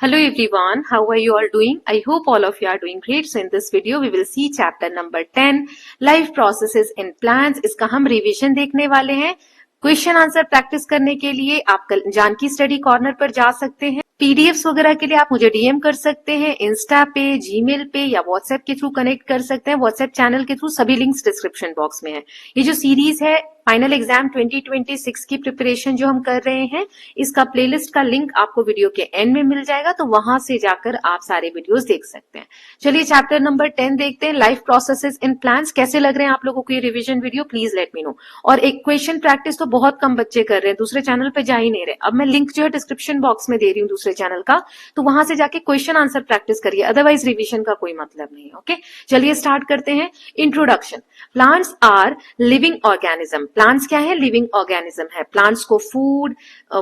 Hello everyone, how are you all doing? I hope all of you are doing great. So in this video we will see chapter number 10 life processes in plants. इसका हम revision देखने वाले हैं। Question answer practice करने के लिए आप Janaki study corner पर जा सकते हैं। पीडीएफ्स वगैरह के लिए आप मुझे डीएम कर सकते हैं, इंस्टा पे, जीमेल पे या व्हाट्सएप के थ्रू कनेक्ट कर सकते हैं। व्हाट्सएप चैनल के थ्रू सभी लिंक्स डिस्क्रिप्शन बॉक्स में है। ये जो सीरीज है फाइनल एग्जाम 2026 की प्रिपरेशन जो हम कर रहे हैं, इसका प्लेलिस्ट का लिंक आपको वीडियो के एंड में मिल जाएगा, तो वहां से जाकर आप सारे वीडियोस देख सकते हैं। चलिए चैप्टर नंबर 10 देखते हैं, लाइफ प्रोसेसेस इन प्लांट्स। कैसे लग रहे हैं आप लोगों को ये revision video, please let me know. और एक क्वेश्चन प्रैक्टिस तो बहुत कम बच्चे कर रहे हैं, दूसरे चैनल पे जा ही नहीं रहे। अब मैं लिंक जो है डिस्क्रिप्शन बॉक्स में दे रही हूँ दूसरे चैनल का, तो वहां से जाके क्वेश्चन आंसर प्रैक्टिस करिए, अदरवाइज रिविजन का कोई मतलब नहीं है। ओके, चलिए स्टार्ट करते हैं। Introduction. Plants are living organism. Plants क्या है? लिविंग ऑर्गेनिज्म है। प्लांट्स को फूड,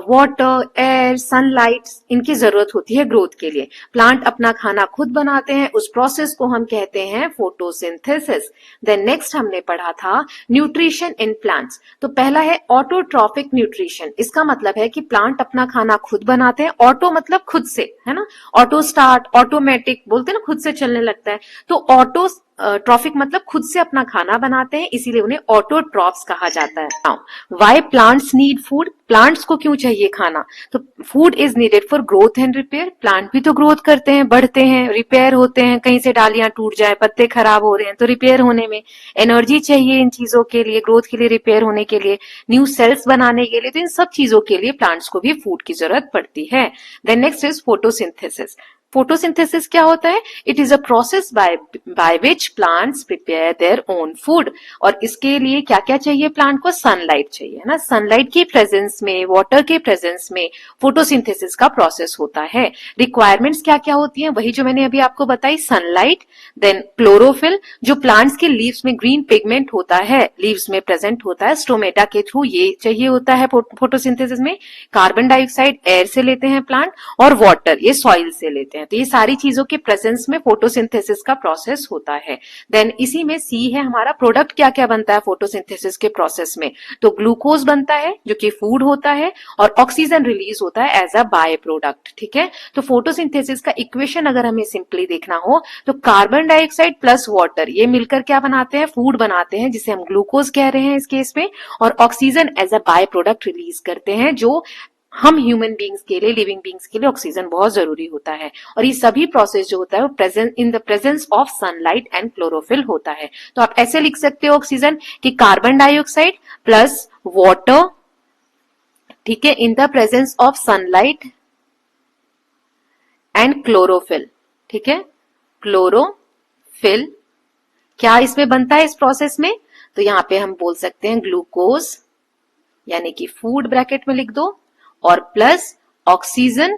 वाटर, एयर, सनलाइट इनकी जरूरत होती है ग्रोथ के लिए। प्लांट अपना खाना खुद बनाते हैं, उस प्रोसेस को हम कहते हैं फोटोसिंथेसिस। देन नेक्स्ट हमने पढ़ा था न्यूट्रिशन इन प्लांट्स। तो पहला है ऑटोट्रॉफिक न्यूट्रिशन। इसका मतलब है कि प्लांट अपना खाना खुद बनाते हैं। ऑटो मतलब खुद से, है ना। ऑटो स्टार्ट, ऑटोमेटिक बोलते हैं ना, खुद से चलने लगता है। तो ऑटो ट्रॉफिक मतलब खुद से अपना खाना बनाते हैं, इसीलिए उन्हें ऑटोट्रॉफ्स कहा जाता है। Now why plants need food. Plants को क्यों चाहिए खाना? तो food is needed for growth and repair. Plant भी तो ग्रोथ करते हैं, बढ़ते हैं, रिपेयर होते हैं। कहीं से डालियां टूट जाए, पत्ते खराब हो रहे हैं, तो रिपेयर होने में एनर्जी चाहिए इन चीजों के लिए, ग्रोथ के लिए, रिपेयर होने के लिए, न्यू सेल्स बनाने के लिए। तो इन सब चीजों के लिए प्लांट्स को भी फूड की जरूरत पड़ती है। Then next is photosynthesis. Photosynthesis क्या होता है? It is a process by which plants prepare their own food. और इसके लिए क्या क्या चाहिए प्लांट को? सनलाइट चाहिए, है ना। सनलाइट की प्रेजेंस में, वाटर के प्रेजेंस में फोटोसिंथेसिस का प्रोसेस होता है। रिक्वायरमेंट्स क्या क्या होती हैं? वही जो मैंने अभी आपको बताई, सनलाइट, देन क्लोरोफिल, जो प्लांट्स के लीव्स में ग्रीन पिगमेंट होता है, लीव्स में प्रेजेंट होता है स्टोमेटा के थ्रू, ये चाहिए होता है फोटोसिंथेसिस में। कार्बन डाइऑक्साइड एयर से लेते हैं प्लांट, और वाटर ये सॉइल से लेते हैं। तो ये सारी चीजों के प्रेजेंस में फोटोसिंथेसिस का प्रोसेस होता है। देन इसी में सी है हमारा, प्रोडक्ट क्या क्या बनता है फोटोसिंथेसिस के प्रोसेस में? तो ग्लूकोज बनता है जो कि फूड होता है, और ऑक्सीजन रिलीज होता है एज अ बाय प्रोडक्ट। ठीक है, तो फोटोसिंथेसिस का इक्वेशन अगर हमें सिंपली देखना हो तो कार्बन डाइऑक्साइड प्लस वाटर ये मिलकर क्या बनाते हैं? फूड बनाते हैं, जिसे हम ग्लूकोज कह रहे हैं इस केस में, और oxygen as a by product release करते हैं, जो हम ह्यूमन बींग्स के लिए, लिविंग बींग्स के लिए ऑक्सीजन बहुत जरूरी होता है। और ये सभी प्रोसेस जो होता है वो present in the presence of sunlight and chlorophyll होता है। तो आप ऐसे लिख सकते हो ऑक्सीजन कि कार्बन डाइऑक्साइड प्लस वाटर, ठीक है, in the presence of sunlight and chlorophyll. ठीक है, क्लोरोफिल क्या इसमें बनता है इस प्रोसेस में? तो यहां पे हम बोल सकते हैं ग्लूकोज, यानी कि फूड ब्रैकेट में लिख दो, और प्लस ऑक्सीजन,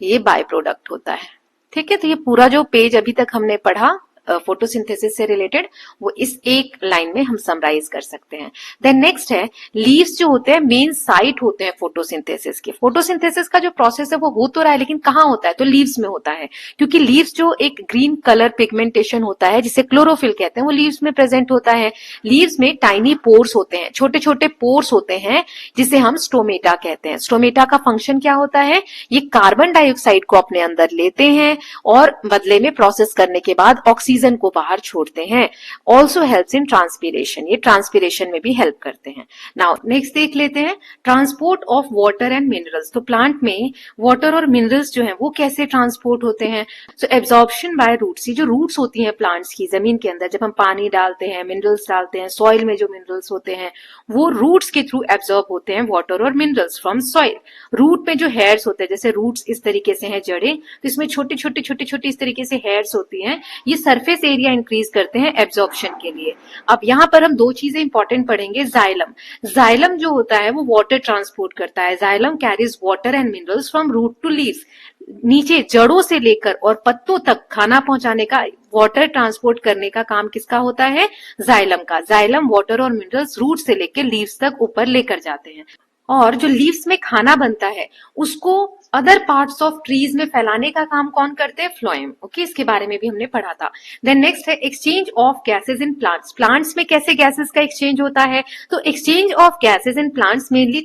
ये बाय प्रोडक्ट होता है। ठीक है, तो ये पूरा जो पेज अभी तक हमने पढ़ा फोटोसिंथेसिस से रिलेटेड, वो इस एक लाइन में हम समराइज कर सकते हैं। देन नेक्स्ट है लीव्स, जो होते हैं मेन साइट होते हैं फोटोसिंथेसिस के। फोटोसिंथेसिस का जो प्रोसेस है वो हो तो रहा है, लेकिन कहाँ होता है? तो लीव्स में होता है, क्योंकि लीव्स जो एक ग्रीन कलर पिगमेंटेशन होता है जिसे क्लोरोफिल कहते हैं, वो लीव्स में प्रेजेंट होता है। लीव्स में टाइनी पोर्स होते हैं, छोटे छोटे पोर्स होते हैं, जिसे हम स्टोमेटा कहते हैं। स्टोमेटा का फंक्शन क्या होता है? ये कार्बन डाइऑक्साइड को अपने अंदर लेते हैं और बदले में प्रोसेस करने के बाद ऑक्सीजन को बाहर छोड़ते हैं। ऑल्सो हेल्प्स इन ट्रांसपीरेशन, ये ट्रांसपीरेशन में भी हेल्प करते हैं। नाउ नेक्स्ट देख लेते हैं transport of water and minerals. तो प्लांट में वाटर और मिनरल्स जो हैं वो कैसे ट्रांसपोर्ट होते हैं? सो एब्जॉर्प्शन बाय रूट्स, ये जो रूट्स होती हैं प्लांट्स की जमीन के अंदर, जब हम पानी डालते हैं, मिनरल्स डालते हैं, सॉइल में जो मिनरल्स होते हैं वो रूट्स के थ्रू एब्जॉर्ब होते हैं वाटर और मिनरल्स फ्रॉम सॉइल। रूट में जो हेयर्स होते हैं, जैसे रूट्स इस तरीके से हैं जड़ें, तो इसमें छोटे छोटे इस तरीके से हेयर्स होती हैं, ये सरफेस एरिया इंक्रीज करते हैं एब्जॉर्प्शन के लिए। अब यहां पर हम दो चीजें इंपॉर्टेंट पढ़ेंगे। जाइलम, जाइलम जो होता है वो वाटर ट्रांसपोर्ट करता है। Xylem carries water and minerals from root to leaves, नीचे जड़ों से लेकर और पत्तों तक खाना पहुंचाने का, वाटर ट्रांसपोर्ट करने का काम किसका होता है? जाइलम का। जाइलम वाटर और मिनरल्स रूट से लेकर लीव्स तक ऊपर लेकर जाते हैं। और जो लीव्स में खाना बनता है उसको अदर पार्ट्स ऑफ ट्रीज में फैलाने का काम कौन करते हैं? फ्लोएम। ओके, इसके बारे में भी हमने पढ़ा था। देन नेक्स्ट है exchange of gases in plants. Plants में कैसे गैसेज का एक्सचेंज होता है? तो exchange of gases in plants mainly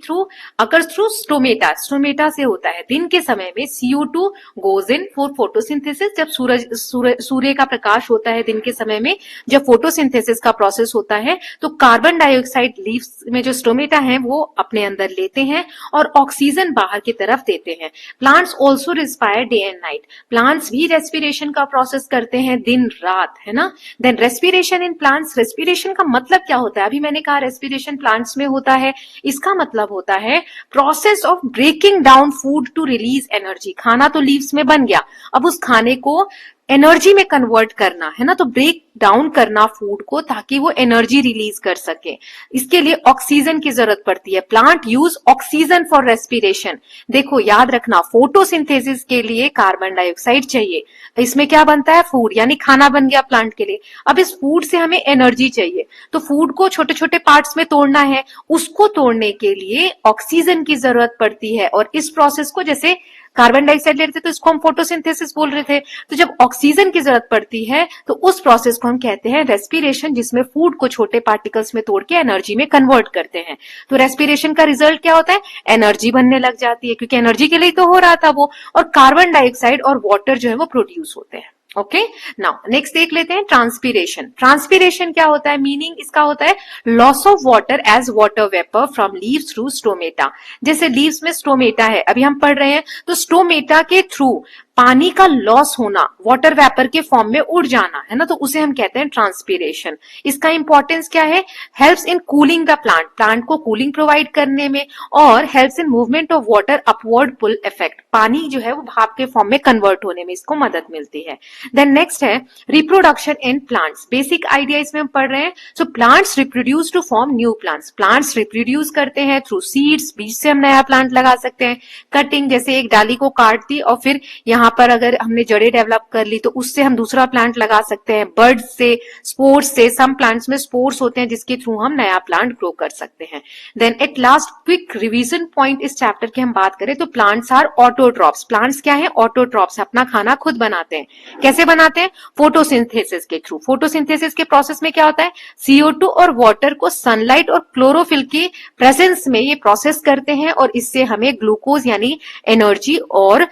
occurs through stomata. Stomata से होता है। दिन के समय में CO2 goes in for photosynthesis. जब सूर्य का प्रकाश होता है दिन के समय में, जब फोटोसिंथेसिस का प्रोसेस होता है, तो कार्बन डाइऑक्साइड लीव्स में जो स्टोमेटा है वो अपने अंदर लेते हैं और ऑक्सीजन बाहर की तरफ देते हैं। Plants also respire day and night. Plants भी रेस्पिरेशन का प्रोसेस करते हैं दिन रात, है ना। Then respiration in plants. Respiration का मतलब क्या होता है? अभी मैंने कहा रेस्पिरेशन प्लांट्स में होता है। इसका मतलब होता है process of breaking down food to release energy. खाना तो लीव्स में बन गया, अब उस खाने को एनर्जी में कन्वर्ट करना, है ना। तो ब्रेक डाउन करना फूड को ताकि वो एनर्जी रिलीज कर सके। इसके लिए ऑक्सीजन की जरूरत पड़ती है। Plant use oxygen for respiration. देखो याद रखना, फोटोसिंथेसिस के लिए कार्बन डाइऑक्साइड चाहिए। इसमें क्या बनता है? फूड, यानी खाना बन गया प्लांट के लिए। अब इस फूड से हमें एनर्जी चाहिए, तो फूड को छोटे छोटे पार्ट्स में तोड़ना है। उसको तोड़ने के लिए ऑक्सीजन की जरूरत पड़ती है, और इस प्रोसेस को, जैसे कार्बन डाइऑक्साइड ले रहे थे तो इसको हम फोटोसिंथेसिस बोल रहे थे, तो जब ऑक्सीजन की जरूरत पड़ती है तो उस प्रोसेस को हम कहते हैं रेस्पिरेशन, जिसमें फूड को छोटे पार्टिकल्स में तोड़ के एनर्जी में कन्वर्ट करते हैं। तो रेस्पिरेशन का रिजल्ट क्या होता है? एनर्जी बनने लग जाती है, क्योंकि एनर्जी के लिए तो हो रहा था वो, और कार्बन डाइऑक्साइड और वाटर जो है वो प्रोड्यूस होते हैं। ओके, नाउ नेक्स्ट देख लेते हैं ट्रांसपीरेशन। ट्रांसपीरेशन क्या होता है? मीनिंग इसका होता है loss of water as water vapour from leaves through stomata. जैसे लीव्स में स्टोमेटा है, अभी हम पढ़ रहे हैं, तो स्टोमेटा के थ्रू पानी का लॉस होना, वाटर वेपर के फॉर्म में उड़ जाना, है ना, तो उसे हम कहते हैं ट्रांसपीरेशन। इसका इंपॉर्टेंस क्या है? Helps in cooling the plant, plant को कूलिंग प्रोवाइड करने में, और helps in movement of water upward pull effect, पानी जो है वो भाप के फॉर्म में कन्वर्ट होने में इसको मदद मिलती है। देन नेक्स्ट है reproduction in plants. Basic idea इसमें हम पढ़ रहे हैं। So plants reproduce to form new plants. Plants reproduce करते हैं थ्रू सीड्स, बीज से हम नया प्लांट लगा सकते हैं। कटिंग, जैसे एक डाली को काट दी और फिर यहाँ पर अगर हमने जड़ें डेवलप कर ली तो उससे हम दूसरा प्लांट लगा सकते हैं। बर्ड्स से, स्पोर्स से, सम प्लांट्स में स्पोर्स होते हैं जिसके थ्रू हम नया प्लांट ग्रो कर सकते हैं। Then at last quick revision point इस चैप्टर की हम बात करें तो प्लांट्स आर ऑटोट्रॉप्स। प्लांट्स क्या है? ऑटोट्रॉप्स, अपना खाना खुद बनाते हैं। कैसे बनाते हैं? फोटोसिंथेसिस के थ्रू। फोटोसिंथेसिस के प्रोसेस में क्या होता है? CO2 और वाटर को सनलाइट और क्लोरोफिल के प्रेजेंस में ये प्रोसेस करते हैं, और इससे हमें ग्लूकोज यानी एनर्जी और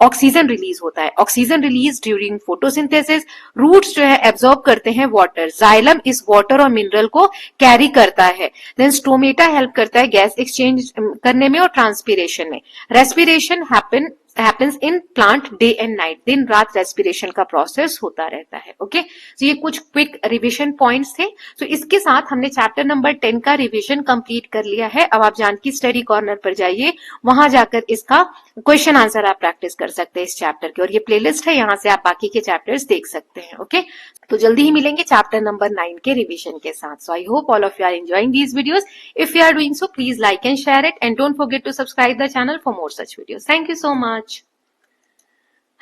ऑक्सीजन रिलीज होता है। Oxygen release during photosynthesis. Roots जो है एब्जॉर्ब करते हैं वाटर। जाइलम इस वाटर और मिनरल को कैरी करता है। देन स्टोमेटा हेल्प करता है गैस एक्सचेंज करने में और ट्रांसपीरेशन में। Respiration happens in plant day and night, दिन रात रेस्पिरेशन का प्रोसेस होता रहता है। ओके, तो ये कुछ क्विक रिवीजन पॉइंट्स थे। तो इसके साथ हमने चैप्टर नंबर 10 का रिवीजन कंप्लीट कर लिया है। अब आप जानकी स्टडी कॉर्नर पर जाइए, वहां जाकर इसका क्वेश्चन आंसर आप प्रैक्टिस कर सकते हैं इस चैप्टर के, और ये प्लेलिस्ट है, यहाँ से आप बाकी के चैप्टर्स देख सकते हैं। ओके, तो जल्दी ही मिलेंगे चैप्टर नंबर 9 के रिवीजन के साथ। So I hope all of you are enjoying these videos. If you are doing so please like and share it, and don't forget to subscribe the channel for more such videos. Thank you so much.